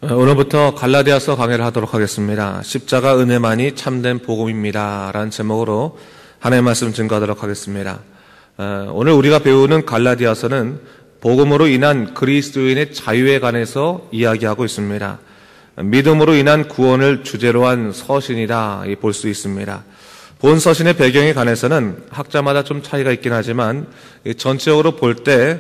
오늘부터 갈라디아서 강해를 하도록 하겠습니다. 십자가 은혜만이 참된 복음입니다 라는 제목으로 하나님의 말씀 증거하도록 하겠습니다. 오늘 우리가 배우는 갈라디아서는 복음으로 인한 그리스도인의 자유에 관해서 이야기하고 있습니다. 믿음으로 인한 구원을 주제로 한 서신이라 볼 수 있습니다. 본 서신의 배경에 관해서는 학자마다 좀 차이가 있긴 하지만 전체적으로 볼 때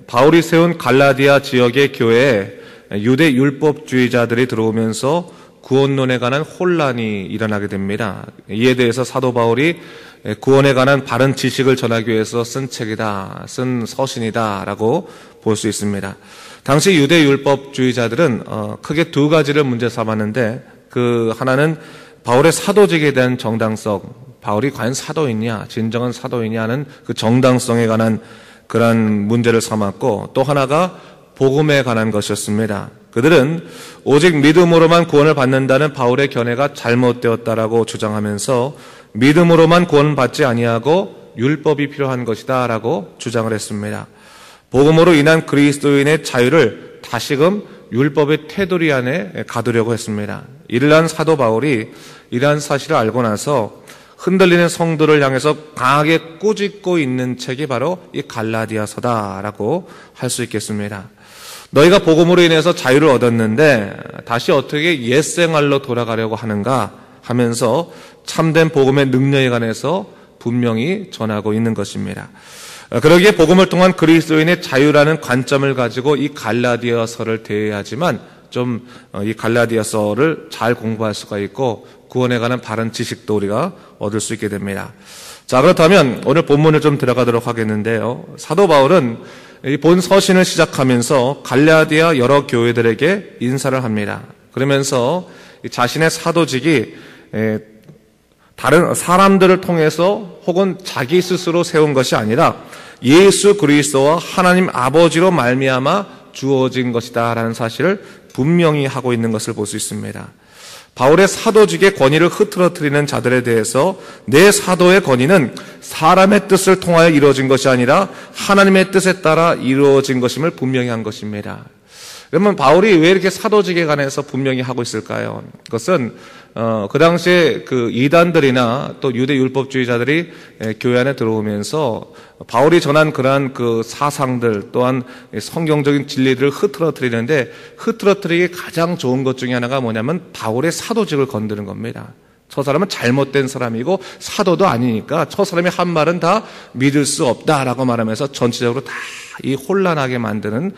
바울이 세운 갈라디아 지역의 교회에 유대 율법주의자들이 들어오면서 구원론에 관한 혼란이 일어나게 됩니다. 이에 대해서 사도 바울이 구원에 관한 바른 지식을 전하기 위해서 쓴 책이다, 쓴 서신이다라고 볼 수 있습니다. 당시 유대 율법주의자들은 크게 두 가지를 문제 삼았는데, 그 하나는 바울의 사도직에 대한 정당성, 바울이 과연 사도이냐, 진정한 사도이냐 하는 그 정당성에 관한 그러한 문제를 삼았고, 또 하나가 복음에 관한 것이었습니다. 그들은 오직 믿음으로만 구원을 받는다는 바울의 견해가 잘못되었다라고 주장하면서 믿음으로만 구원을 받지 아니하고 율법이 필요한 것이다라고 주장을 했습니다. 복음으로 인한 그리스도인의 자유를 다시금 율법의 테두리 안에 가두려고 했습니다. 이러한 사도 바울이 이러한 사실을 알고 나서 흔들리는 성도를 향해서 강하게 꾸짖고 있는 책이 바로 이 갈라디아서다라고 할 수 있겠습니다. 너희가 복음으로 인해서 자유를 얻었는데 다시 어떻게 옛생활로 돌아가려고 하는가 하면서 참된 복음의 능력에 관해서 분명히 전하고 있는 것입니다. 그러기에 복음을 통한 그리스도인의 자유라는 관점을 가지고 이 갈라디아서를 대해야지만 좀 이 갈라디아서를 잘 공부할 수가 있고 구원에 관한 바른 지식도 우리가 얻을 수 있게 됩니다. 자, 그렇다면 오늘 본문을 좀 들어가도록 하겠는데요. 사도 바울은 이 본 서신을 시작하면서 갈라디아 여러 교회들에게 인사를 합니다. 그러면서 자신의 사도직이 다른 사람들을 통해서 혹은 자기 스스로 세운 것이 아니라 예수 그리스도와 하나님 아버지로 말미암아 주어진 것이다라는 사실을 분명히 하고 있는 것을 볼 수 있습니다. 바울의 사도직의 권위를 흐트러뜨리는 자들에 대해서 내 사도의 권위는 사람의 뜻을 통하여 이루어진 것이 아니라 하나님의 뜻에 따라 이루어진 것임을 분명히 한 것입니다. 그러면 바울이 왜 이렇게 사도직에 관해서 분명히 하고 있을까요? 그것은 그 당시에 그 이단들이나 또 유대 율법주의자들이 교회 안에 들어오면서 바울이 전한 그러한 그 사상들 또한 성경적인 진리들을 흐트러뜨리는데 흐트러뜨리기 가장 좋은 것 중에 하나가 뭐냐면 바울의 사도직을 건드는 겁니다. 저 사람은 잘못된 사람이고 사도도 아니니까 저 사람이 한 말은 다 믿을 수 없다라고 말하면서 전체적으로 다 이 혼란하게 만드는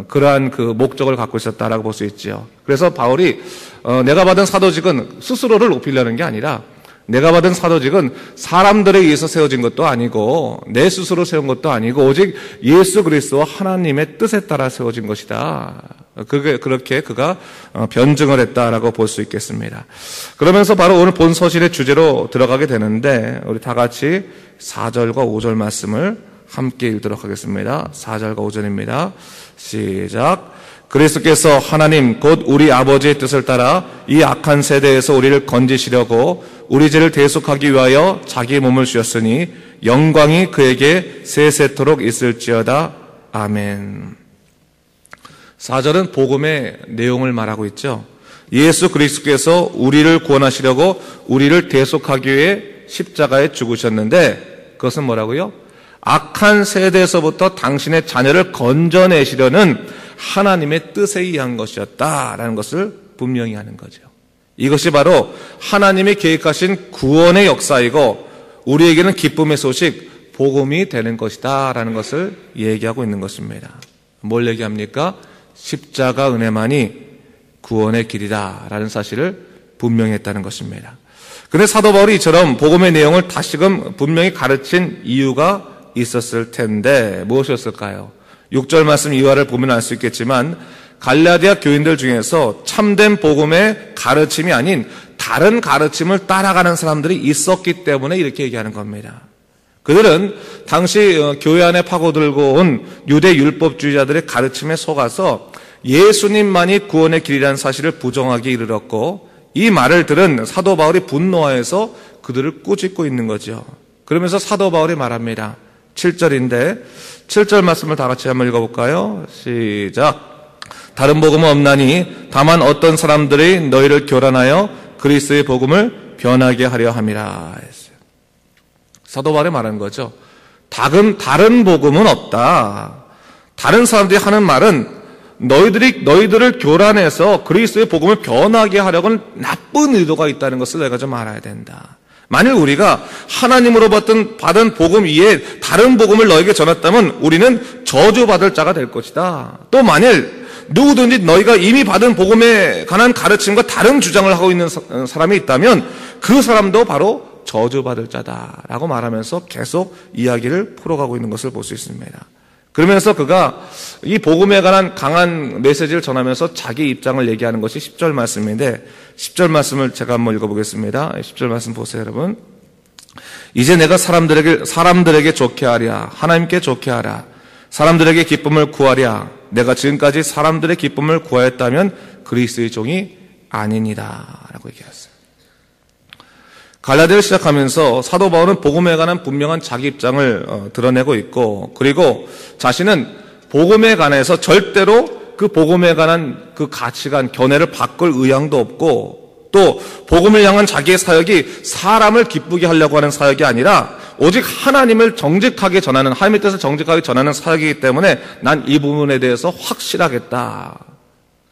그러한 그 목적을 갖고 있었다라고 볼 수 있죠. 그래서 바울이 내가 받은 사도직은 스스로를 높이려는 게 아니라 내가 받은 사도직은 사람들에 의해서 세워진 것도 아니고 내 스스로 세운 것도 아니고 오직 예수 그리스도와 하나님의 뜻에 따라 세워진 것이다. 그렇게 그가 변증을 했다라고 볼 수 있겠습니다. 그러면서 바로 오늘 본 서신의 주제로 들어가게 되는데 우리 다 같이 4절과 5절 말씀을 함께 읽도록 하겠습니다. 4절과 5절입니다. 시작. 그리스도께서 하나님 곧 우리 아버지의 뜻을 따라 이 악한 세대에서 우리를 건지시려고 우리 죄를 대속하기 위하여 자기 몸을 주셨으니 영광이 그에게 세세토록 있을지어다. 아멘. 4절은 복음의 내용을 말하고 있죠. 예수 그리스도께서 우리를 구원하시려고 우리를 대속하기 위해 십자가에 죽으셨는데 그것은 뭐라고요? 악한 세대에서부터 당신의 자녀를 건져내시려는 하나님의 뜻에 의한 것이었다라는 것을 분명히 하는 거죠. 이것이 바로 하나님이 계획하신 구원의 역사이고 우리에게는 기쁨의 소식, 복음이 되는 것이다라는 것을 얘기하고 있는 것입니다. 뭘 얘기합니까? 십자가 은혜만이 구원의 길이다라는 사실을 분명히 했다는 것입니다. 그런데 사도 바울이 이처럼 복음의 내용을 다시금 분명히 가르친 이유가 있었을 텐데 무엇이었을까요? 6절 말씀 이하를 보면 알 수 있겠지만 갈라디아 교인들 중에서 참된 복음의 가르침이 아닌 다른 가르침을 따라가는 사람들이 있었기 때문에 이렇게 얘기하는 겁니다. 그들은 당시 교회 안에 파고들고 온 유대 율법주의자들의 가르침에 속아서 예수님만이 구원의 길이라는 사실을 부정하게 이르렀고 이 말을 들은 사도 바울이 분노하여서 그들을 꾸짖고 있는 거죠. 그러면서 사도 바울이 말합니다. 7절인데 7절 말씀을 다 같이 한번 읽어볼까요? 시작. 다른 복음은 없나니 다만 어떤 사람들이 너희를 교란하여 그리스도의 복음을 변하게 하려 함이라 했어요. 사도 바울이 말한 거죠. 다른 복음은 없다. 다른 사람들이 하는 말은 너희들을 교란해서 그리스도의 복음을 변하게 하려고는 나쁜 의도가 있다는 것을 내가 좀 알아야 된다. 만일 우리가 하나님으로 받은 복음 위에 다른 복음을 너에게 전했다면 우리는 저주받을 자가 될 것이다. 또 만일 누구든지 너희가 이미 받은 복음에 관한 가르침과 다른 주장을 하고 있는 사람이 있다면 그 사람도 바로 저주받을 자다라고 말하면서 계속 이야기를 풀어가고 있는 것을 볼 수 있습니다. 그러면서 그가 이 복음에 관한 강한 메시지를 전하면서 자기 입장을 얘기하는 것이 10절 말씀인데 10절 말씀을 제가 한번 읽어보겠습니다. 10절 말씀 보세요, 여러분. 이제 내가 사람들에게 좋게 하랴, 하나님께 좋게 하라, 사람들에게 기쁨을 구하랴. 내가 지금까지 사람들의 기쁨을 구하였다면 그리스도의 종이 아니니라 라고 얘기했어요. 갈라디아를 시작하면서 사도 바울은 복음에 관한 분명한 자기 입장을 드러내고 있고, 그리고 자신은 복음에 관해서 절대로 그 복음에 관한 그 가치관, 견해를 바꿀 의향도 없고, 또 복음을 향한 자기의 사역이 사람을 기쁘게 하려고 하는 사역이 아니라 오직 하나님을 정직하게 전하는, 하나님의 뜻을 정직하게 전하는 사역이기 때문에 난 이 부분에 대해서 확실하겠다,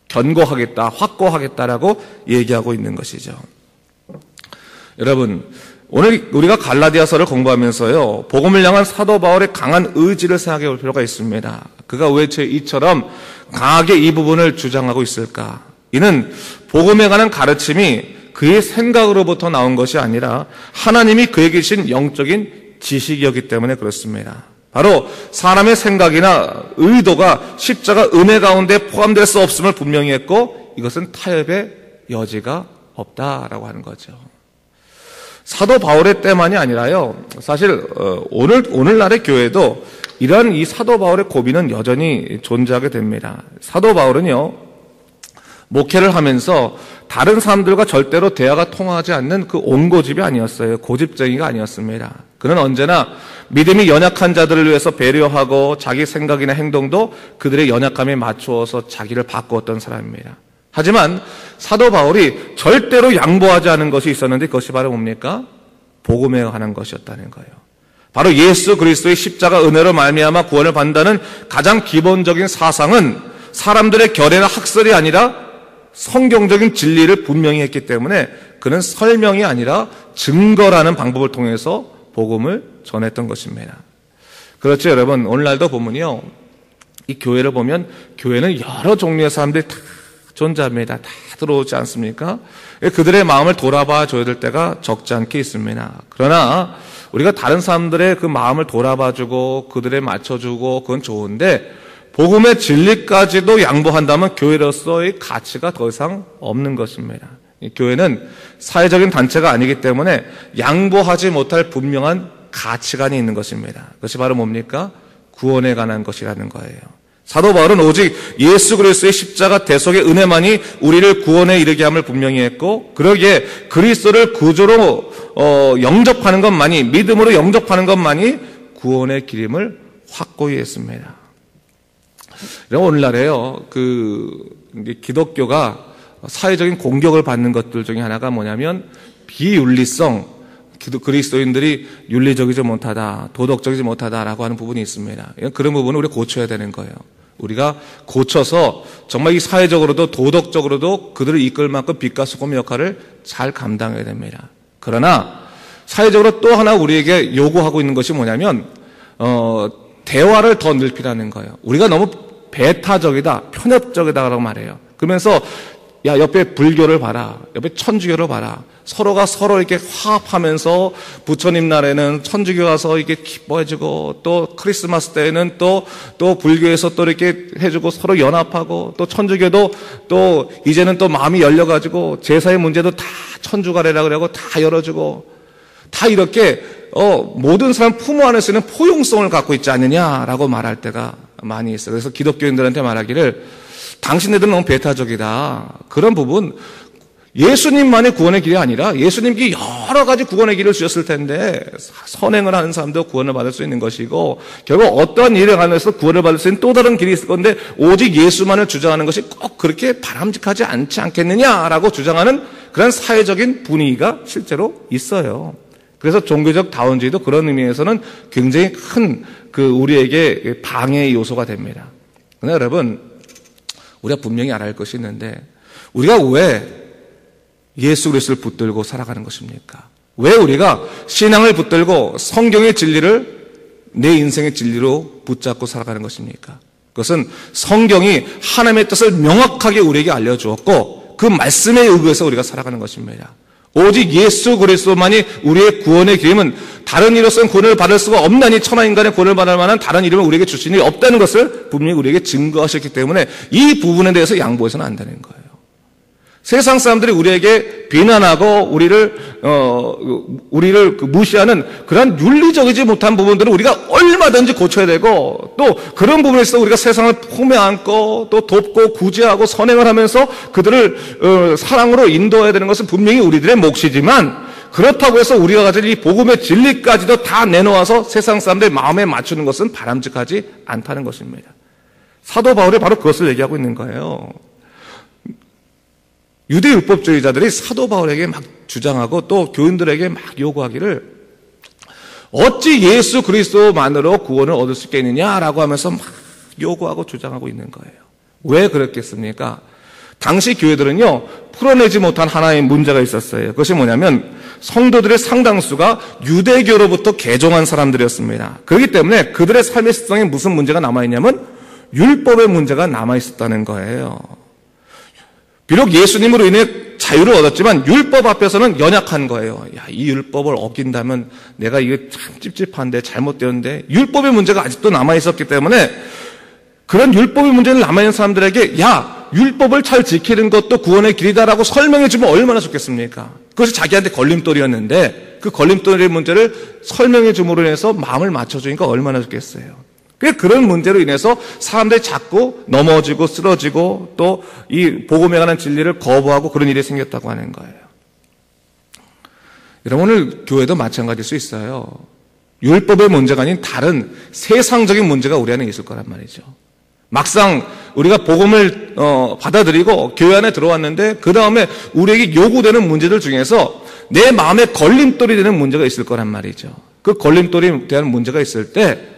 견고하겠다, 확고하겠다라고 얘기하고 있는 것이죠. 여러분, 오늘 우리가 갈라디아서를 공부하면서요, 복음을 향한 사도 바울의 강한 의지를 생각해 볼 필요가 있습니다. 그가 왜 이처럼 강하게 이 부분을 주장하고 있을까? 이는 복음에 관한 가르침이 그의 생각으로부터 나온 것이 아니라 하나님이 그에게 주신 영적인 지식이었기 때문에 그렇습니다. 바로 사람의 생각이나 의도가 십자가 은혜 가운데 포함될 수 없음을 분명히 했고, 이것은 타협의 여지가 없다라고 하는 거죠. 사도 바울의 때만이 아니라요, 사실 오늘날의 교회도 이러한 이 사도 바울의 고비는 여전히 존재하게 됩니다. 사도 바울은요, 목회를 하면서 다른 사람들과 절대로 대화가 통하지 않는 그 온고집이 아니었어요. 고집쟁이가 아니었습니다. 그는 언제나 믿음이 연약한 자들을 위해서 배려하고 자기 생각이나 행동도 그들의 연약함에 맞추어서 자기를 바꾸었던 사람입니다. 하지만 사도 바울이 절대로 양보하지 않은 것이 있었는데, 그것이 바로 뭡니까? 복음에 관한 것이었다는 거예요. 바로 예수 그리스도의 십자가 은혜로 말미암아 구원을 받는다는 가장 기본적인 사상은 사람들의 결례나 학설이 아니라 성경적인 진리를 분명히 했기 때문에 그는 설명이 아니라 증거라는 방법을 통해서 복음을 전했던 것입니다. 그렇죠, 여러분. 오늘날도 보면요, 이 교회를 보면 교회는 여러 종류의 사람들이 다 존재합니다. 다 들어오지 않습니까? 그들의 마음을 돌아봐 줘야 될 때가 적지 않게 있습니다. 그러나 우리가 다른 사람들의 그 마음을 돌아봐주고 그들에 맞춰주고 그건 좋은데, 복음의 진리까지도 양보한다면 교회로서의 가치가 더 이상 없는 것입니다. 교회는 사회적인 단체가 아니기 때문에 양보하지 못할 분명한 가치관이 있는 것입니다. 그것이 바로 뭡니까? 구원에 관한 것이라는 거예요. 사도 바울은 오직 예수 그리스도의 십자가 대속의 은혜만이 우리를 구원에 이르게 함을 분명히 했고, 그러기에 그리스도를 구주로 영접하는 것만이, 믿음으로 영접하는 것만이 구원의 길임을 확고히 했습니다. 오늘날에요, 기독교가 사회적인 공격을 받는 것들 중에 하나가 뭐냐면 비윤리성, 그리스도인들이 윤리적이지 못하다, 도덕적이지 못하다라고 하는 부분이 있습니다. 그런 부분을 우리가 고쳐야 되는 거예요. 우리가 고쳐서 정말 이 사회적으로도 도덕적으로도 그들을 이끌 만큼 빛과 소금의 역할을 잘 감당해야 됩니다. 그러나 사회적으로 또 하나 우리에게 요구하고 있는 것이 뭐냐면 대화를 더 넓히라는 거예요. 우리가 너무 배타적이다, 편협적이다라고 말해요. 그러면서 야, 옆에 불교를 봐라, 옆에 천주교를 봐라. 서로가 서로 이렇게 화합하면서 부처님 날에는 천주교 가서 이렇게 기뻐해주고, 또 크리스마스 때에는 또 불교에서 또 이렇게 해주고 서로 연합하고, 또 천주교도 또 이제는 또 마음이 열려가지고 제사의 문제도 다 천주가래라 그러고 다 열어주고, 다 이렇게 모든 사람 부모 안에 쓰는 포용성을 갖고 있지 않느냐라고 말할 때가 많이 있어요. 그래서 기독교인들한테 말하기를 당신네들은 너무 배타적이다. 그런 부분 예수님만의 구원의 길이 아니라 예수님께 여러 가지 구원의 길을 주셨을 텐데 선행을 하는 사람도 구원을 받을 수 있는 것이고 결국 어떠한 일을 하면서 구원을 받을 수 있는 또 다른 길이 있을 건데 오직 예수만을 주장하는 것이 꼭 그렇게 바람직하지 않지 않겠느냐라고 주장하는 그런 사회적인 분위기가 실제로 있어요. 그래서 종교적 다원주의도 그런 의미에서는 굉장히 큰 우리에게 방해의 요소가 됩니다. 그러나 여러분, 우리가 분명히 알아야 할 것이 있는데 우리가 왜 예수 그리스도를 붙들고 살아가는 것입니까? 왜 우리가 신앙을 붙들고 성경의 진리를 내 인생의 진리로 붙잡고 살아가는 것입니까? 그것은 성경이 하나님의 뜻을 명확하게 우리에게 알려주었고 그 말씀에 의거해서 우리가 살아가는 것입니다. 오직 예수 그리스도만이 우리의 구원의 길임은 다른 이로서는 구원을 받을 수가 없나니 천하인간의 구원을 받을 만한 다른 이름을 우리에게 주신 일이 없다는 것을 분명히 우리에게 증거하셨기 때문에 이 부분에 대해서 양보해서는 안 되는 거예요. 세상 사람들이 우리에게 비난하고 우리를 무시하는 그런 윤리적이지 못한 부분들은 우리가 얼마든지 고쳐야 되고 또 그런 부분에서 우리가 세상을 품에 안고 또 돕고 구제하고 선행을 하면서 그들을 사랑으로 인도해야 되는 것은 분명히 우리들의 몫이지만 그렇다고 해서 우리가 가진 이 복음의 진리까지도 다 내놓아서 세상 사람들의 마음에 맞추는 것은 바람직하지 않다는 것입니다. 사도 바울이 바로 그것을 얘기하고 있는 거예요. 유대 율법주의자들이 사도 바울에게 막 주장하고 또 교인들에게 막 요구하기를 어찌 예수 그리스도만으로 구원을 얻을 수 있겠느냐라고 하면서 막 요구하고 주장하고 있는 거예요. 왜 그랬겠습니까? 당시 교회들은요, 풀어내지 못한 하나의 문제가 있었어요. 그것이 뭐냐면 성도들의 상당수가 유대교로부터 개종한 사람들이었습니다. 그렇기 때문에 그들의 삶의 습성에 무슨 문제가 남아있냐면 율법의 문제가 남아있었다는 거예요. 비록 예수님으로 인해 자유를 얻었지만 율법 앞에서는 연약한 거예요. 야, 이 율법을 어긴다면 내가 이게 참 찝찝한데 잘못되었는데 율법의 문제가 아직도 남아있었기 때문에 그런 율법의 문제를 남아있는 사람들에게 야, 율법을 잘 지키는 것도 구원의 길이다라고 설명해 주면 얼마나 좋겠습니까? 그것이 자기한테 걸림돌이었는데 그 걸림돌의 문제를 설명해 줌으로 인해서 마음을 맞춰주니까 얼마나 좋겠어요. 그런 문제로 인해서 사람들이 자꾸 넘어지고 쓰러지고 또 이 복음에 관한 진리를 거부하고 그런 일이 생겼다고 하는 거예요. 여러분, 오늘 교회도 마찬가지일 수 있어요. 율법의 문제가 아닌 다른 세상적인 문제가 우리 안에 있을 거란 말이죠. 막상 우리가 복음을 받아들이고 교회 안에 들어왔는데 그 다음에 우리에게 요구되는 문제들 중에서 내 마음에 걸림돌이 되는 문제가 있을 거란 말이죠. 그 걸림돌에 대한 문제가 있을 때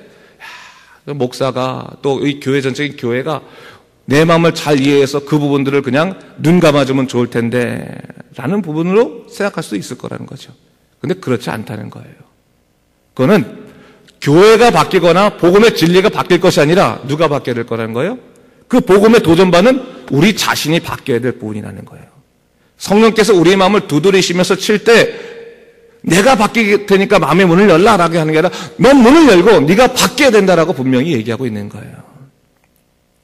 목사가 또 이 교회 전체인 교회가 내 마음을 잘 이해해서 그 부분들을 그냥 눈 감아주면 좋을 텐데 라는 부분으로 생각할 수도 있을 거라는 거죠. 근데 그렇지 않다는 거예요. 그거는 교회가 바뀌거나 복음의 진리가 바뀔 것이 아니라 누가 바뀌어야 될 거라는 거예요? 그 복음에 도전받는 우리 자신이 바뀌어야 될 부분이라는 거예요. 성령께서 우리의 마음을 두드리시면서 칠 때 내가 바뀌게 되니까 마음의 문을 열라라고 하는 게 아니라 넌 문을 열고 네가 바뀌어야 된다라고 분명히 얘기하고 있는 거예요.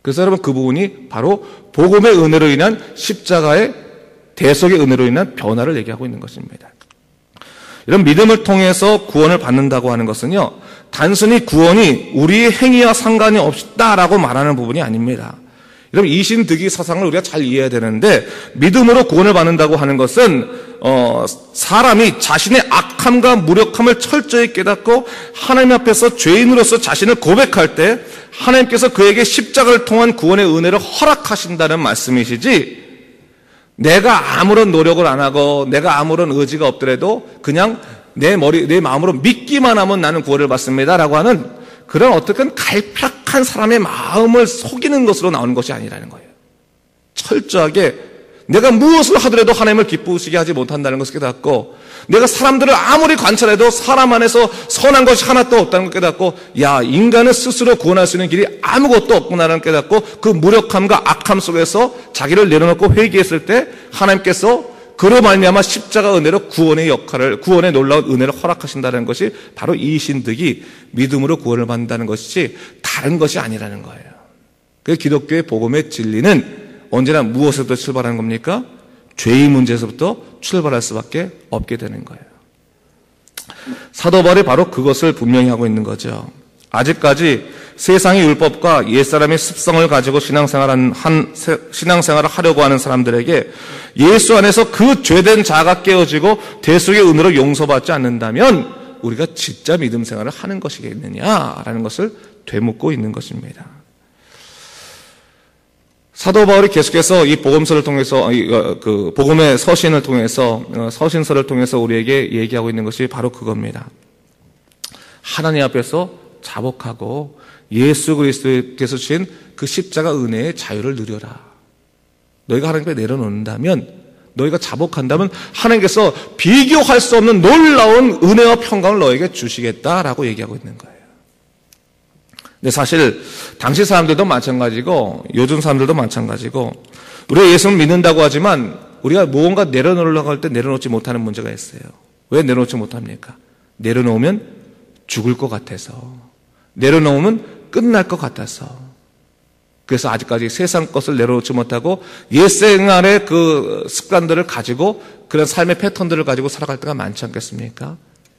그래서 여러분 그 부분이 바로 복음의 은혜로 인한 십자가의 대속의 은혜로 인한 변화를 얘기하고 있는 것입니다. 이런 믿음을 통해서 구원을 받는다고 하는 것은요, 단순히 구원이 우리의 행위와 상관이 없다라고 말하는 부분이 아닙니다. 여러분 이신득이 사상을 우리가 잘 이해해야 되는데 믿음으로 구원을 받는다고 하는 것은 사람이 자신의 악함과 무력함을 철저히 깨닫고 하나님 앞에서 죄인으로서 자신을 고백할 때 하나님께서 그에게 십자가를 통한 구원의 은혜를 허락하신다는 말씀이시지 내가 아무런 노력을 안 하고 내가 아무런 의지가 없더라도 그냥 내 마음으로 믿기만 하면 나는 구원을 받습니다라고 하는 그런 어떻게 갈팍한 사람의 마음을 속이는 것으로 나오는 것이 아니라는 거예요. 철저하게 내가 무엇을 하더라도 하나님을 기쁘시게 하지 못한다는 것을 깨닫고 내가 사람들을 아무리 관찰해도 사람 안에서 선한 것이 하나도 없다는 걸 깨닫고 야, 인간은 스스로 구원할 수 있는 길이 아무것도 없구나라는 걸 깨닫고 그 무력함과 악함 속에서 자기를 내려놓고 회개했을 때 하나님께서 그로 말미암아 십자가 은혜로 구원의 놀라운 은혜를 허락하신다는 것이 바로 이 신득이 믿음으로 구원을 받는다는 것이지 다른 것이 아니라는 거예요. 그 기독교의 복음의 진리는 언제나 무엇에서부터 출발하는 겁니까? 죄의 문제에서부터 출발할 수밖에 없게 되는 거예요. 사도 바울이 바로 그것을 분명히 하고 있는 거죠. 아직까지 세상의 율법과 옛사람의 습성을 가지고 신앙생활을 하려고 하는 사람들에게 예수 안에서 그 죄된 자가 깨어지고 대속의 은혜로 용서받지 않는다면 우리가 진짜 믿음 생활을 하는 것이겠느냐라는 것을 되묻고 있는 것입니다. 사도 바울이 계속해서 이 복음서를 통해서, 그 복음의 서신을 통해서, 서신서를 통해서 우리에게 얘기하고 있는 것이 바로 그겁니다. 하나님 앞에서 자복하고 예수 그리스도께서 주신 그 십자가 은혜의 자유를 누려라. 너희가 하나님께 내려놓는다면, 너희가 자복한다면 하나님께서 비교할 수 없는 놀라운 은혜와 평강을 너에게 주시겠다라고 얘기하고 있는 거예요. 근데 사실 당시 사람들도 마찬가지고 요즘 사람들도 마찬가지고 우리가 예수를 믿는다고 하지만 우리가 무언가 내려놓으려고 할 때 내려놓지 못하는 문제가 있어요. 왜 내려놓지 못합니까? 내려놓으면 죽을 것 같아서, 내려놓으면 끝날 것 같아서. 그래서 아직까지 세상 것을 내려놓지 못하고 옛생활의 그 습관들을 가지고 그런 삶의 패턴들을 가지고 살아갈 때가 많지 않겠습니까?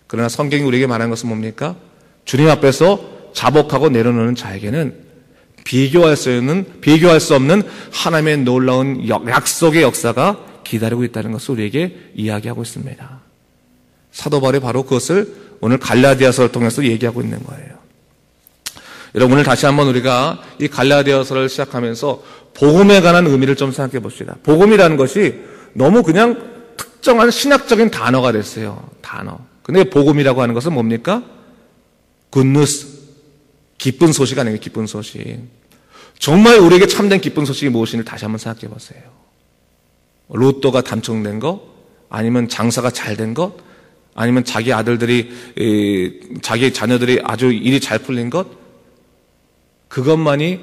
그러나 성경이 우리에게 말하는 것은 뭡니까? 주님 앞에서 자복하고 내려놓는 자에게는 비교할 수 없는 하나님의 놀라운 약속의 역사가 기다리고 있다는 것을 우리에게 이야기하고 있습니다. 사도 바울이 바로 그것을 오늘 갈라디아서를 통해서 얘기하고 있는 거예요. 여러분, 오늘 다시 한번 우리가 이 갈라디아서를 시작하면서 복음에 관한 의미를 좀 생각해 봅시다. 복음이라는 것이 너무 그냥 특정한 신학적인 단어가 됐어요. 단어. 근데 복음이라고 하는 것은 뭡니까? 굿뉴스. 기쁜 소식 아니에요. 기쁜 소식. 정말 우리에게 참된 기쁜 소식이 무엇인지 다시 한번 생각해 보세요. 로또가 당첨된 것, 아니면 장사가 잘 된 것, 아니면 자기 자녀들이 아주 일이 잘 풀린 것, 그것만이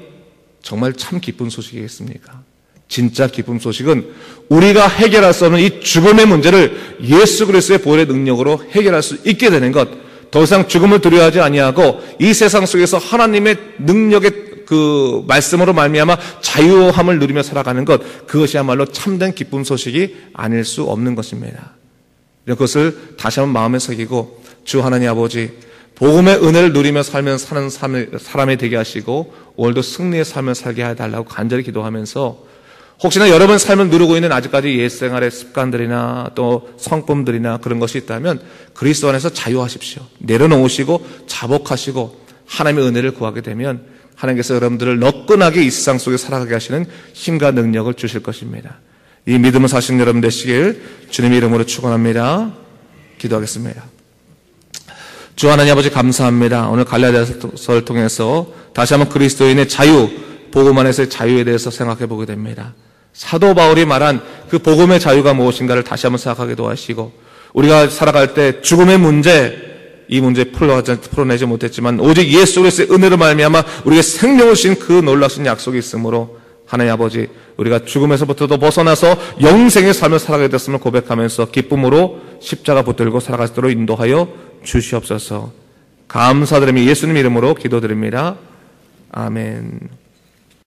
정말 참 기쁜 소식이겠습니까? 진짜 기쁜 소식은 우리가 해결할 수 없는 이 죽음의 문제를 예수 그리스도의 보혈의 능력으로 해결할 수 있게 되는 것, 더 이상 죽음을 두려워하지 아니하고 이 세상 속에서 하나님의 능력의 그 말씀으로 말미암아 자유함을 누리며 살아가는 것, 그것이야말로 참된 기쁜 소식이 아닐 수 없는 것입니다. 그것을 다시 한번 마음에 새기고 주 하나님 아버지, 복음의 은혜를 누리며 사는 사람이 되게 하시고 오늘도 승리의 삶을 살게 해달라고 간절히 기도하면서 혹시나 여러분 삶을 누리고 있는 아직까지 옛생활의 습관들이나 또 성품들이나 그런 것이 있다면 그리스도 안에서 자유하십시오. 내려놓으시고 자복하시고 하나님의 은혜를 구하게 되면 하나님께서 여러분들을 너끈하게 이 세상 속에 살아가게 하시는 힘과 능력을 주실 것입니다. 이 믿음을 사신 여러분 되시길 주님의 이름으로 축원합니다. 기도하겠습니다. 주 하나님 아버지 감사합니다. 오늘 갈라디아서를 통해서 다시 한번 그리스도인의 자유, 복음 안에서의 자유에 대해서 생각해 보게 됩니다. 사도 바울이 말한 그 복음의 자유가 무엇인가를 다시 한번 생각하게 도와주시고 우리가 살아갈 때 죽음의 문제, 이 문제 풀어내지 못했지만 오직 예수 그리스도의 은혜로 말미암아 우리에게 생명을 주신 그 놀라운 약속이 있으므로 하나님 아버지, 우리가 죽음에서부터도 벗어나서 영생의 삶을 살아가게 됐음을 고백하면서 기쁨으로 십자가 붙들고 살아갈 수 있도록 인도하여 주시옵소서. 감사드리며 예수님 이름으로 기도드립니다. 아멘.